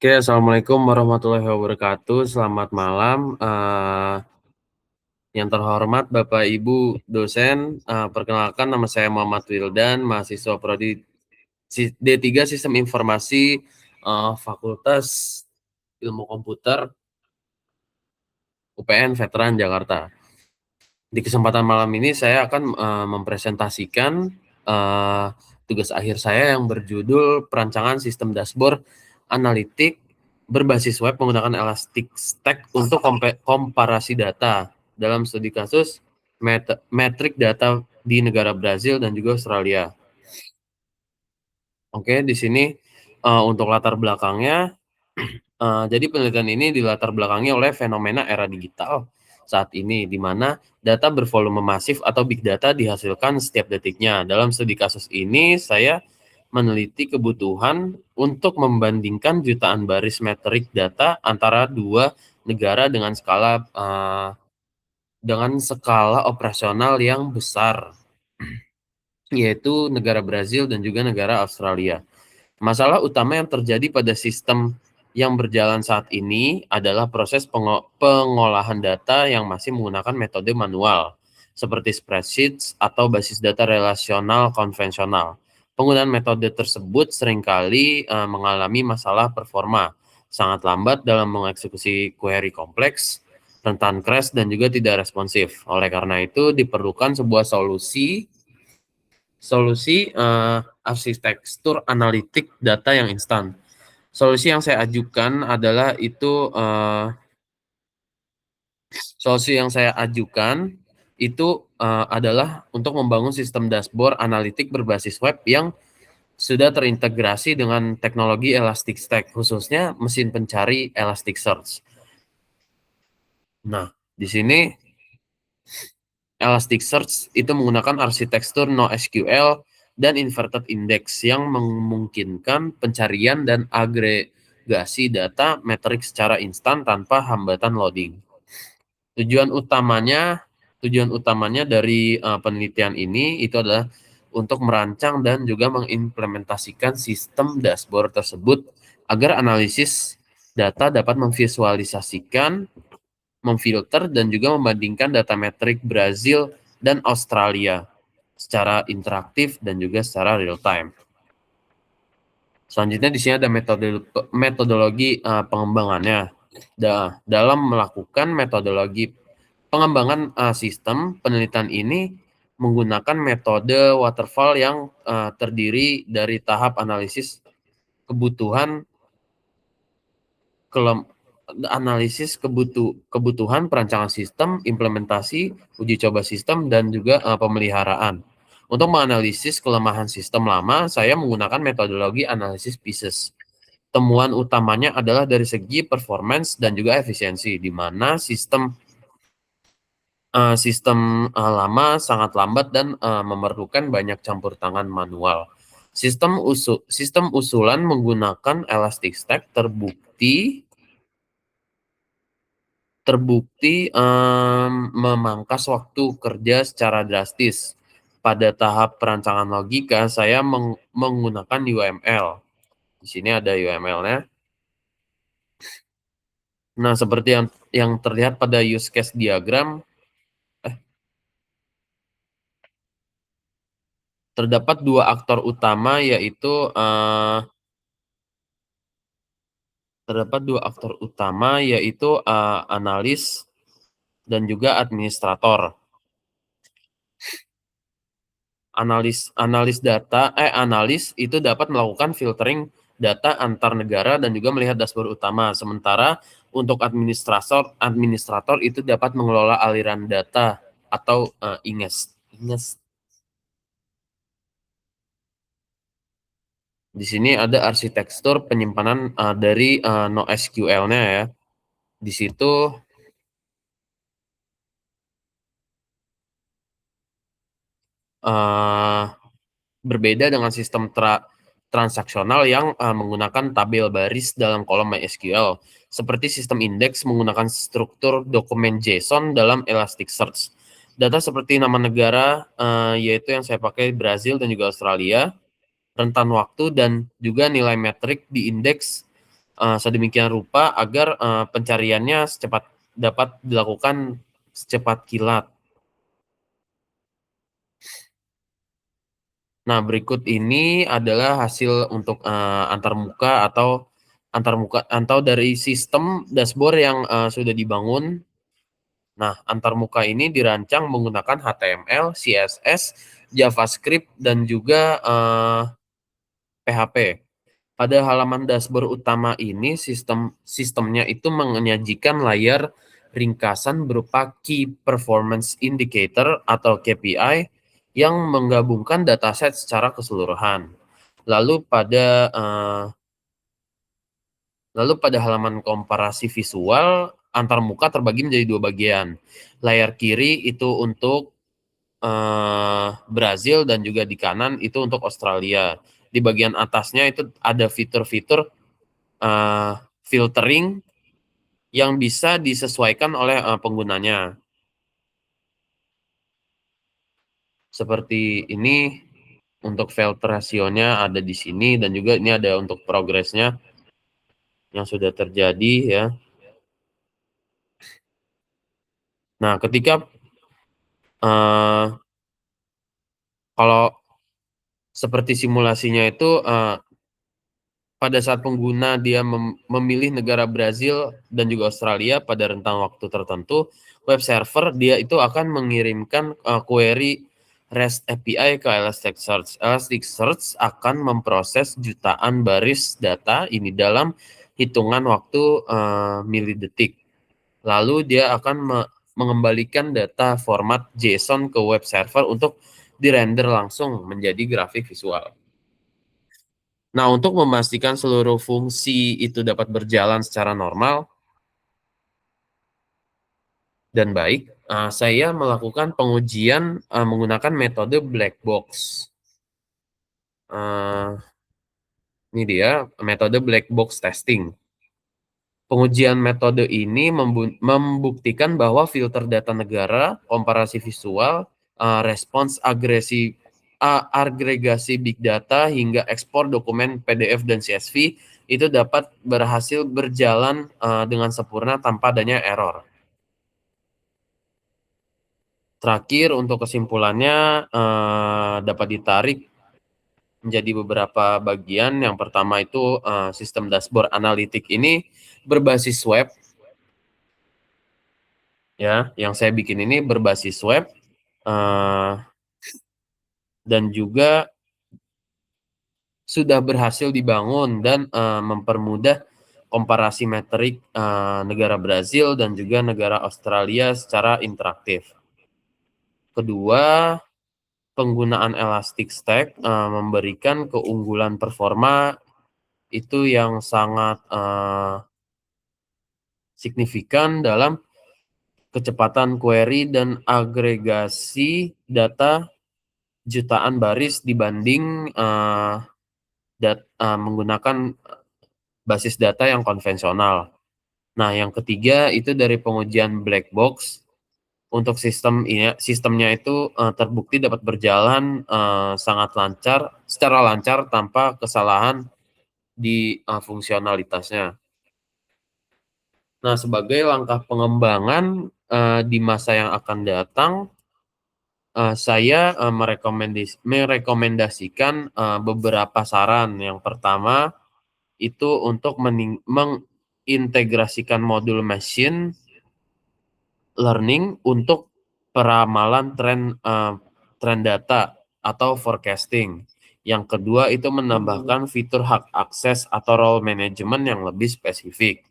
Oke, assalamualaikum warahmatullahi wabarakatuh. Selamat malam, yang terhormat Bapak Ibu dosen. Perkenalkan nama saya Muhammad Wildan, mahasiswa prodi D3 Sistem Informasi, Fakultas Ilmu Komputer UPN Veteran Jakarta. Di kesempatan malam ini saya akan mempresentasikan tugas akhir saya yang berjudul perancangan sistem dashboard analitik berbasis web menggunakan Elasticsearch untuk komparasi data dalam studi kasus metrik data di negara Brazil dan juga Australia. Oke, di sini untuk latar belakangnya, jadi penelitian ini dilatar belakangi oleh fenomena era digital saat ini, di mana data bervolume masif atau big data dihasilkan setiap detiknya. Dalam studi kasus ini, saya meneliti kebutuhan untuk membandingkan jutaan baris metrik data antara dua negara dengan skala operasional yang besar, yaitu negara Brazil dan juga negara Australia. Masalah utama yang terjadi pada sistem yang berjalan saat ini adalah proses pengolahan data yang masih menggunakan metode manual, seperti spreadsheets atau basis data relasional konvensional. Penggunaan metode tersebut seringkali mengalami masalah performa, sangat lambat dalam mengeksekusi query kompleks, rentan crash, dan juga tidak responsif. Oleh karena itu, diperlukan sebuah solusi arsitektur analitik data yang instan. Solusi yang saya ajukan adalah adalah untuk membangun sistem dashboard analitik berbasis web yang sudah terintegrasi dengan teknologi Elasticsearch, khususnya mesin pencari Elasticsearch. Nah, di sini Elasticsearch itu menggunakan arsitektur NoSQL dan inverted index yang memungkinkan pencarian dan agregasi data metrik secara instan tanpa hambatan loading. Tujuan utamanya dari penelitian ini itu adalah untuk merancang dan juga mengimplementasikan sistem dashboard tersebut agar analisis data dapat memvisualisasikan, memfilter, dan juga membandingkan data metrik Brazil dan Australia secara interaktif dan juga secara real time. Selanjutnya di sini ada metodologi pengembangannya. Dalam melakukan metodologi pengembangan sistem, penelitian ini menggunakan metode waterfall yang terdiri dari tahap analisis kebutuhan, kebutuhan perancangan sistem, implementasi, uji coba sistem, dan juga pemeliharaan. Untuk menganalisis kelemahan sistem lama, saya menggunakan metodologi analisis pieces. Temuan utamanya adalah dari segi performance dan juga efisiensi, di mana sistem lama sangat lambat dan memerlukan banyak campur tangan manual. Sistem usulan menggunakan Elasticsearch terbukti memangkas waktu kerja secara drastis. Pada tahap perancangan logika, saya menggunakan UML. Di sini ada UML-nya. Nah, seperti yang terlihat pada use case diagram, terdapat dua aktor utama, yaitu analis dan juga administrator. Analis itu dapat melakukan filtering data antar negara dan juga melihat dashboard utama. Sementara untuk administrator itu dapat mengelola aliran data atau ingest. Di sini ada arsitektur penyimpanan dari NoSQL-nya ya. Di situ berbeda dengan sistem transaksional yang menggunakan tabel baris dalam kolom MySQL. Seperti sistem indeks menggunakan struktur dokumen JSON dalam Elasticsearch. Data seperti nama negara, yaitu yang saya pakai Brazil dan juga Australia, rentan waktu, dan juga nilai metrik di indeks sedemikian rupa agar, pencariannya dapat dilakukan secepat kilat. Nah, berikut ini adalah hasil untuk, antarmuka atau dari sistem dashboard yang, sudah dibangun. Nah, antarmuka ini dirancang menggunakan HTML, CSS, JavaScript, dan juga, PHP. Pada halaman dashboard utama ini sistemnya itu menyajikan layar ringkasan berupa Key Performance Indicator atau KPI yang menggabungkan dataset secara keseluruhan. Lalu pada eh, lalu pada halaman komparasi visual, antarmuka terbagi menjadi dua bagian. Layar kiri itu untuk Brazil dan juga di kanan itu untuk Australia. Di bagian atasnya itu ada fitur-fitur filtering yang bisa disesuaikan oleh, penggunanya. Seperti ini untuk filter rasionya ada di sini dan juga ini ada untuk progresnya yang sudah terjadi ya. Nah, ketika, eee, kalau seperti simulasinya itu, pada saat pengguna dia memilih negara Brazil dan juga Australia pada rentang waktu tertentu, web server dia itu akan mengirimkan, query REST API ke Elasticsearch. Elasticsearch akan memproses jutaan baris data ini dalam hitungan waktu, milidetik. Lalu dia akan mengembalikan data format JSON ke web server untuk dirender langsung menjadi grafik visual. Nah, untuk memastikan seluruh fungsi itu dapat berjalan secara normal dan baik, saya melakukan pengujian, menggunakan metode black box. Eee, ini dia metode black box testing. Pengujian metode ini membuktikan bahwa filter data negara, komparasi visual, respons agregasi big data, hingga ekspor dokumen PDF dan CSV itu dapat berhasil berjalan, dengan sempurna tanpa adanya error. Terakhir untuk kesimpulannya, dapat ditarik menjadi beberapa bagian. Yang pertama itu, sistem dashboard analitik ini berbasis web. Ya, yang saya bikin ini berbasis web, eee, dan juga sudah berhasil dibangun dan, mempermudah komparasi metrik, negara Brazil dan juga negara Australia secara interaktif. Kedua, penggunaan Elasticstack, memberikan keunggulan performa itu yang sangat, signifikan dalam kecepatan query dan agregasi data jutaan baris dibanding, menggunakan basis data yang konvensional. Nah, yang ketiga itu dari pengujian black box, untuk sistemnya itu, terbukti dapat berjalan, secara lancar tanpa kesalahan di, fungsionalitasnya. Nah, sebagai langkah pengembangan, di masa yang akan datang, saya, merekomendasikan, beberapa saran. Yang pertama, itu untuk mengintegrasikan modul machine learning untuk peramalan tren data atau forecasting. Yang kedua, itu menambahkan fitur hak akses atau role management yang lebih spesifik.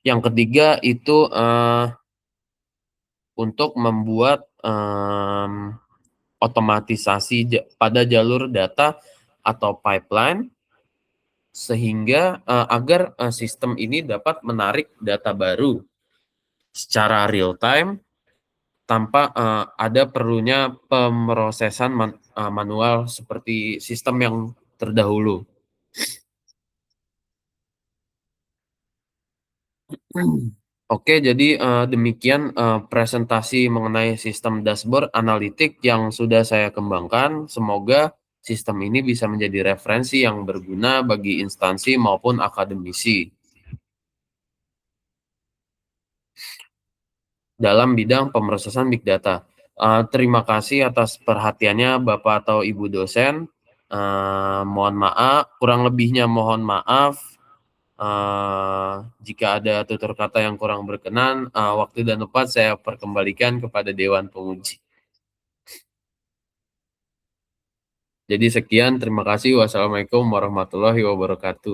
Yang ketiga, itu, untuk membuat, otomatisasi pada jalur data atau pipeline sehingga, agar, sistem ini dapat menarik data baru secara real time tanpa, ada perlunya pemrosesan manual seperti sistem yang terdahulu. Oke, jadi, demikian, presentasi mengenai sistem dashboard analitik yang sudah saya kembangkan. Semoga Sistem ini bisa menjadi referensi yang berguna bagi instansi maupun akademisi dalam bidang pemrosesan big data. Terima kasih atas perhatiannya Bapak atau Ibu dosen. Mohon maaf, kurang lebihnya mohon maaf. Jika ada tutur kata yang kurang berkenan, waktu dan tempat saya perkembalikan kepada Dewan Penguji. Jadi sekian, terima kasih. Wassalamualaikum warahmatullahi wabarakatuh.